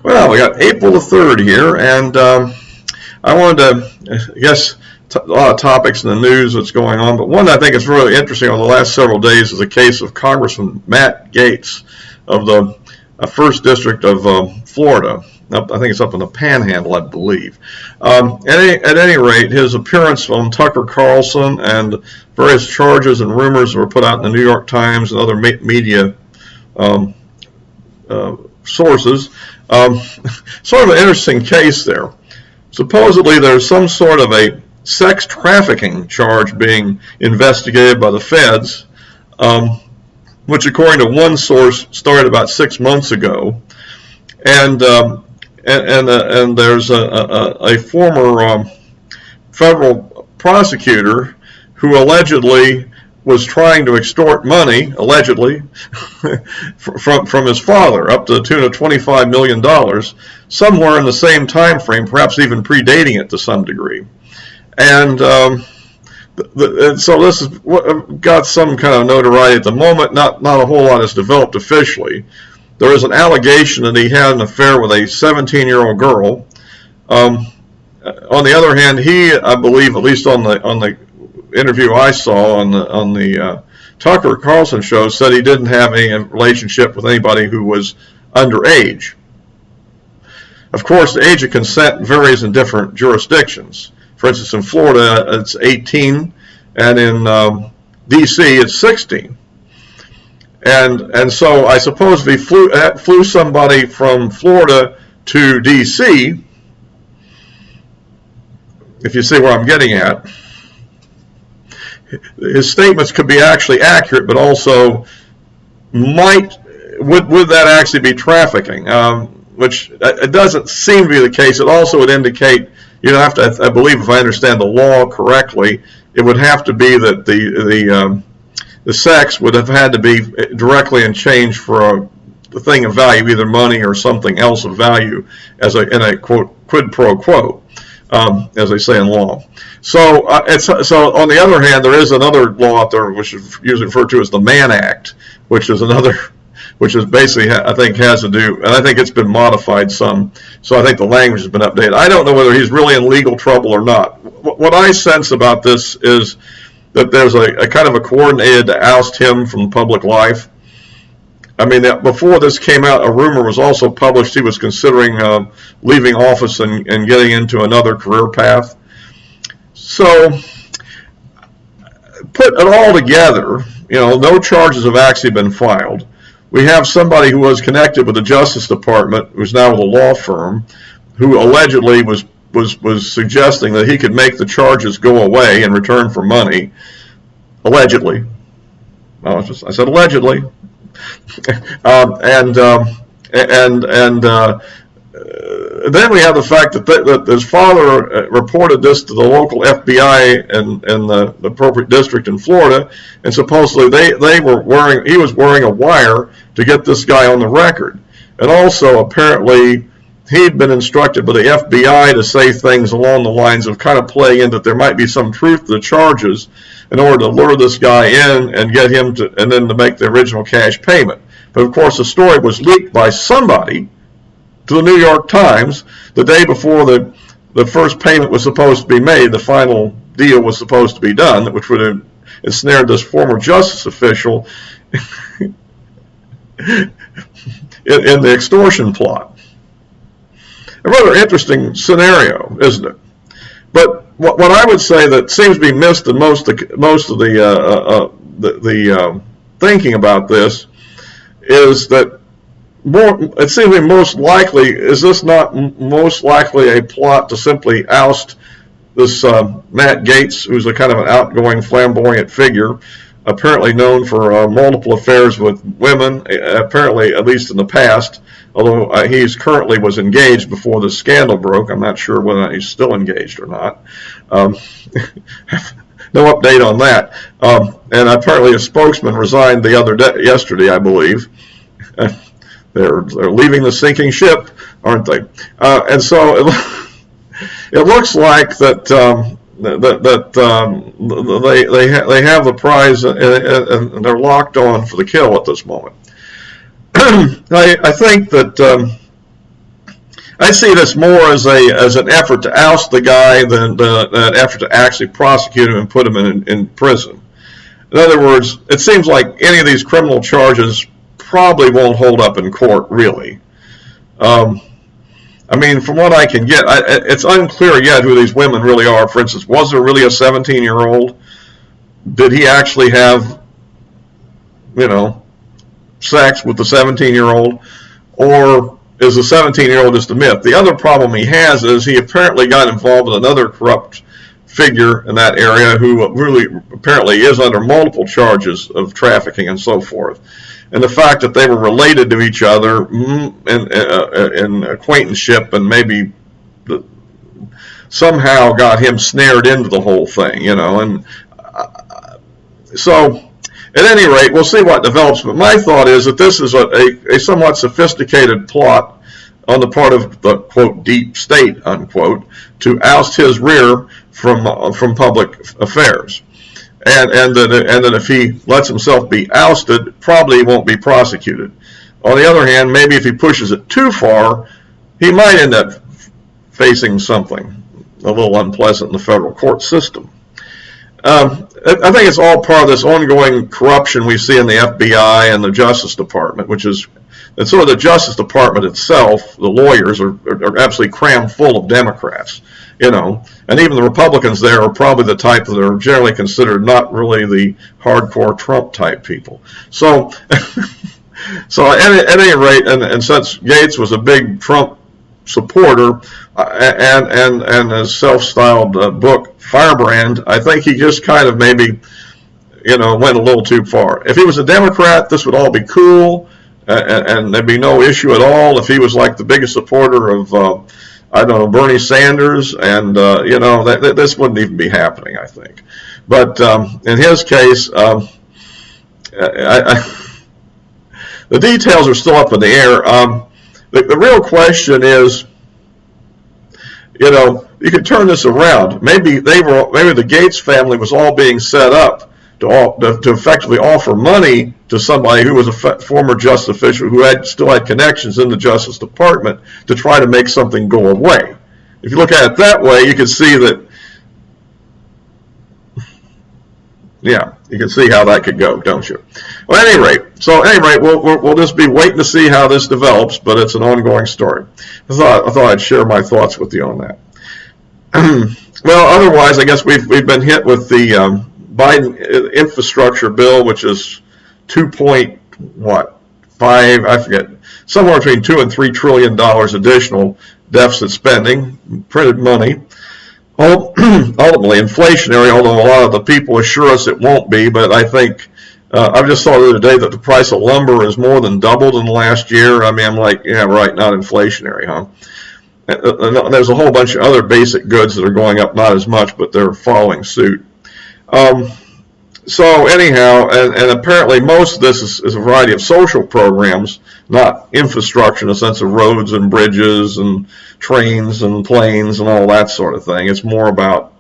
Well, we got April the 3rd here, and I wanted to, I guess, a lot of topics in the news that's going on, but one that I think is really interesting on the last several days is the case of Congressman Matt Gaetz of the 1st District of Florida. I think it's up in the Panhandle, I believe. At any rate, his appearance on Tucker Carlson and various charges and rumors that were put out in the New York Times and other media sources, sort of an interesting case there. Supposedly there's some sort of a sex trafficking charge being investigated by the feds, which according to one source started about 6 months ago. And there's a former federal prosecutor who allegedly was trying to extort money, allegedly, from his father, up to the tune of $25 million, somewhere in the same time frame, perhaps even predating it to some degree. And so this has got some kind of notoriety at the moment. Not a whole lot has developed officially. There is an allegation that he had an affair with a 17-year-old girl. On the other hand, he, I believe, at least on the interview I saw on the Tucker Carlson show, said he didn't have any relationship with anybody who was underage. Of course, the age of consent varies in different jurisdictions. For instance, in Florida, it's 18, and in D.C., it's 16. And so I suppose if he flew somebody from Florida to D.C., if you see where I'm getting at, his statements could be actually accurate, but also would that actually be trafficking? Which it doesn't seem to be the case. It also would indicate, you have to, I believe, if I understand the law correctly, it would have to be that the sex would have had to be directly in exchange for a thing of value, either money or something else of value, in a quote quid pro quo, as they say in law. So on the other hand, there is another law out there which is usually referred to as the Mann Act, which is basically, I think, has to do, and I think it's been modified some, so I think the language has been updated. I don't know whether he's really in legal trouble or not. What I sense about this is that there's a kind of a coordinated to oust him from public life. I mean, before this came out, a rumor was also published he was considering leaving office and getting into another career path. So, put it all together, no charges have actually been filed. We have somebody who was connected with the Justice Department, who's now with a law firm, who allegedly was suggesting that he could make the charges go away in return for money. Allegedly. I said allegedly. Then we have the fact that his father reported this to the local FBI in the appropriate district in Florida, and supposedly he was wearing a wire to get this guy on the record. And also apparently he'd been instructed by the FBI to say things along the lines of kind of playing in that there might be some truth to the charges in order to lure this guy in and get him and then to make the original cash payment. But of course the story was leaked by somebody to the New York Times the day before the first payment was supposed to be made, the final deal was supposed to be done, which would have ensnared this former justice official in the extortion plot. A rather interesting scenario, isn't it? But what I would say that seems to be missed in most of the thinking about this is that it seems to be most likely, is this not most likely a plot to simply oust this Matt Gaetz, who's a kind of an outgoing, flamboyant figure, apparently known for multiple affairs with women, apparently at least in the past, although he's currently was engaged before the scandal broke. I'm not sure whether he's still engaged or not. No update on that. And apparently a spokesman resigned yesterday, I believe. They're leaving the sinking ship, aren't they? And so it looks like that they have the prize and they're locked on for the kill at this moment. I think that I see this more as an effort to oust the guy than an effort to actually prosecute him and put him in prison. In other words, it seems like any of these criminal charges probably won't hold up in court, really. I mean, from what I can get, it's unclear yet who these women really are. For instance, was there really a 17-year-old? Did he actually have, sex with the 17-year-old? Or is the 17-year-old just a myth? The other problem he has is he apparently got involved with another corrupt figure in that area who really apparently is under multiple charges of trafficking and so forth. And the fact that they were related to each other in acquaintanceship and maybe somehow got him snared into the whole thing, and so at any rate, we'll see what develops. But my thought is that this is a somewhat sophisticated plot on the part of the, quote, deep state, unquote, to oust his rear from public affairs. And that if he lets himself be ousted, probably won't be prosecuted. On the other hand, maybe if he pushes it too far, he might end up facing something a little unpleasant in the federal court system. I think it's all part of this ongoing corruption we see in the FBI and the Justice Department, which is that sort of the Justice Department itself, the lawyers are absolutely crammed full of Democrats. And even the Republicans there are probably the type that are generally considered not really the hardcore Trump type people. So, at any rate, and since Gaetz was a big Trump supporter and a self-styled book firebrand, I think he just kind of maybe, went a little too far. If he was a Democrat, this would all be cool, and there'd be no issue at all. If he was like the biggest supporter of Bernie Sanders, and this wouldn't even be happening, I think. But in his case, the details are still up in the air. The real question is, you could turn this around. Maybe the Gaetz family was all being set up to effectively offer money to somebody who was a former justice official who still had connections in the Justice Department to try to make something go away. If you look at it that way, you can see that, you can see how that could go, don't you? Well, at any rate, we'll just be waiting to see how this develops, but it's an ongoing story. I thought I'd share my thoughts with you on that. Well, otherwise, I guess we've been hit with the Biden infrastructure bill, which is 2.5, I forget, somewhere between $2 and $3 trillion additional deficit spending, printed money. Ultimately inflationary, although a lot of the people assure us it won't be. But I think I just saw the other day that the price of lumber has more than doubled in the last year. I mean, I'm like, yeah, right, not inflationary, huh? And there's a whole bunch of other basic goods that are going up, not as much, but they're following suit. So anyhow, and apparently most of this is a variety of social programs, not infrastructure in the sense of roads and bridges and trains and planes and all that sort of thing. It's more about,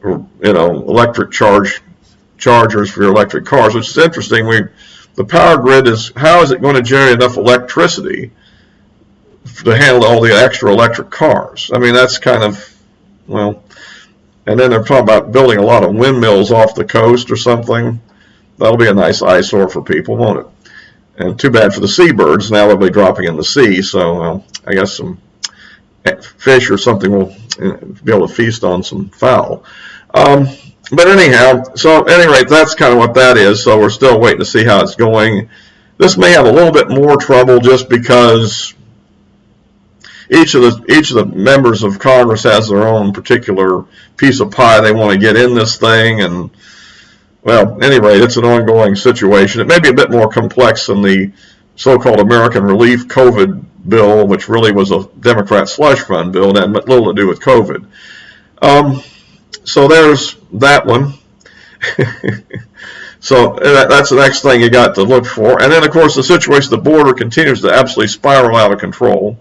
electric chargers for your electric cars, which is interesting. The power grid how is it going to generate enough electricity to handle all the extra electric cars? I mean, that's kind of, and then they're talking about building a lot of windmills off the coast or something. That'll be a nice eyesore for people, won't it? And too bad for the seabirds. Now they'll be dropping in the sea, so I guess some fish or something will be able to feast on some fowl. But anyhow, so at any rate, that's kind of what that is. So we're still waiting to see how it's going. This may have a little bit more trouble just because each of the members of Congress has their own particular piece of pie they want to get in this thing, and well, anyway, it's an ongoing situation. It may be a bit more complex than the so-called American Relief COVID bill, which really was a Democrat slush fund bill and had little to do with COVID. So there's that one. So that's the next thing you got to look for. And then, of course, the situation at the border continues to absolutely spiral out of control.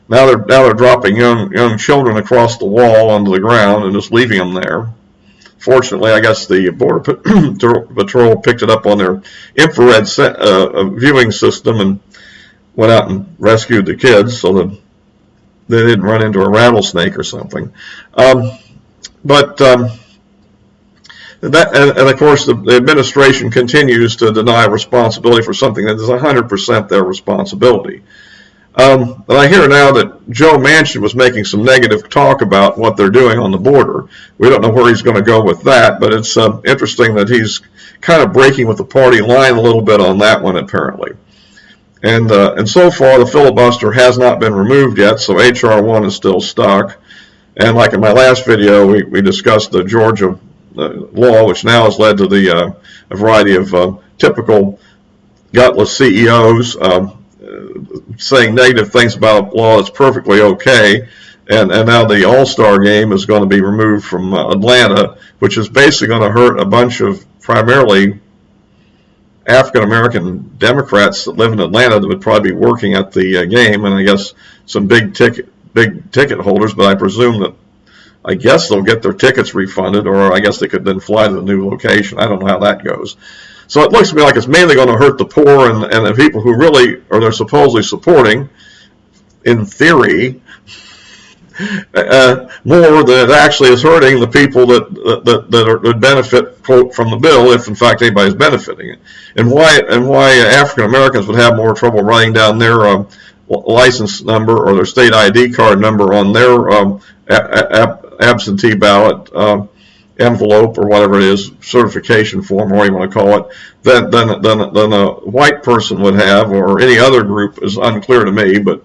Now they're dropping young children across the wall onto the ground and just leaving them there. Fortunately, I guess the Border Patrol picked it up on their infrared viewing system and went out and rescued the kids. So they didn't run into a rattlesnake or something. And of course, the administration continues to deny responsibility for something that is 100% their responsibility. And I hear now that Joe Manchin was making some negative talk about what they're doing on the border. We don't know where he's going to go with that, but it's interesting that he's kind of breaking with the party line a little bit on that one, apparently. And so far, the filibuster has not been removed yet, so H.R. 1 is still stuck. And like in my last video, we discussed the Georgia law, which now has led to a variety of typical gutless CEOs saying negative things about a law that's perfectly okay. And now the All-Star game is going to be removed from Atlanta, which is basically going to hurt a bunch of primarily African-American Democrats that live in Atlanta that would probably be working at the game, and I guess some big ticket holders, but I guess they'll get their tickets refunded, or I guess they could then fly to the new location. I don't know how that goes. So it looks to me like it's mainly going to hurt the poor and the people who really, or they're supposedly supporting, in theory, more than it actually is hurting the people that would benefit, quote, from the bill, if in fact anybody's benefiting it. And why African Americans would have more trouble writing down their license number or their state ID card number on their absentee ballot envelope or whatever it is, certification form, or what you want to call it, than a white person would have, or any other group, is unclear to me, but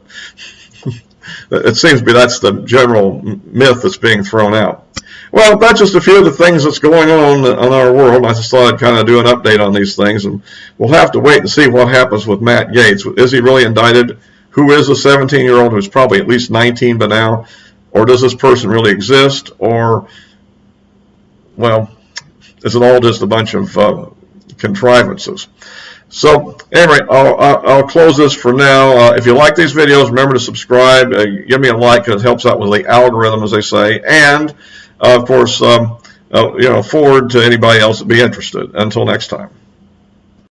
it seems to be that's the general myth that's being thrown out. Well, that's just a few of the things that's going on in our world. I just thought I'd kind of do an update on these things, and we'll have to wait and see what happens with Matt Gaetz. Is he really indicted? Who is a 17-year-old who's probably at least 19 by now? Or does this person really exist? Or, well, is it all just a bunch of contrivances? So anyway, I'll close this for now. If you like these videos, remember to subscribe. Give me a like, because it helps out with the algorithm, as they say. And, of course, forward to anybody else that be interested. Until next time.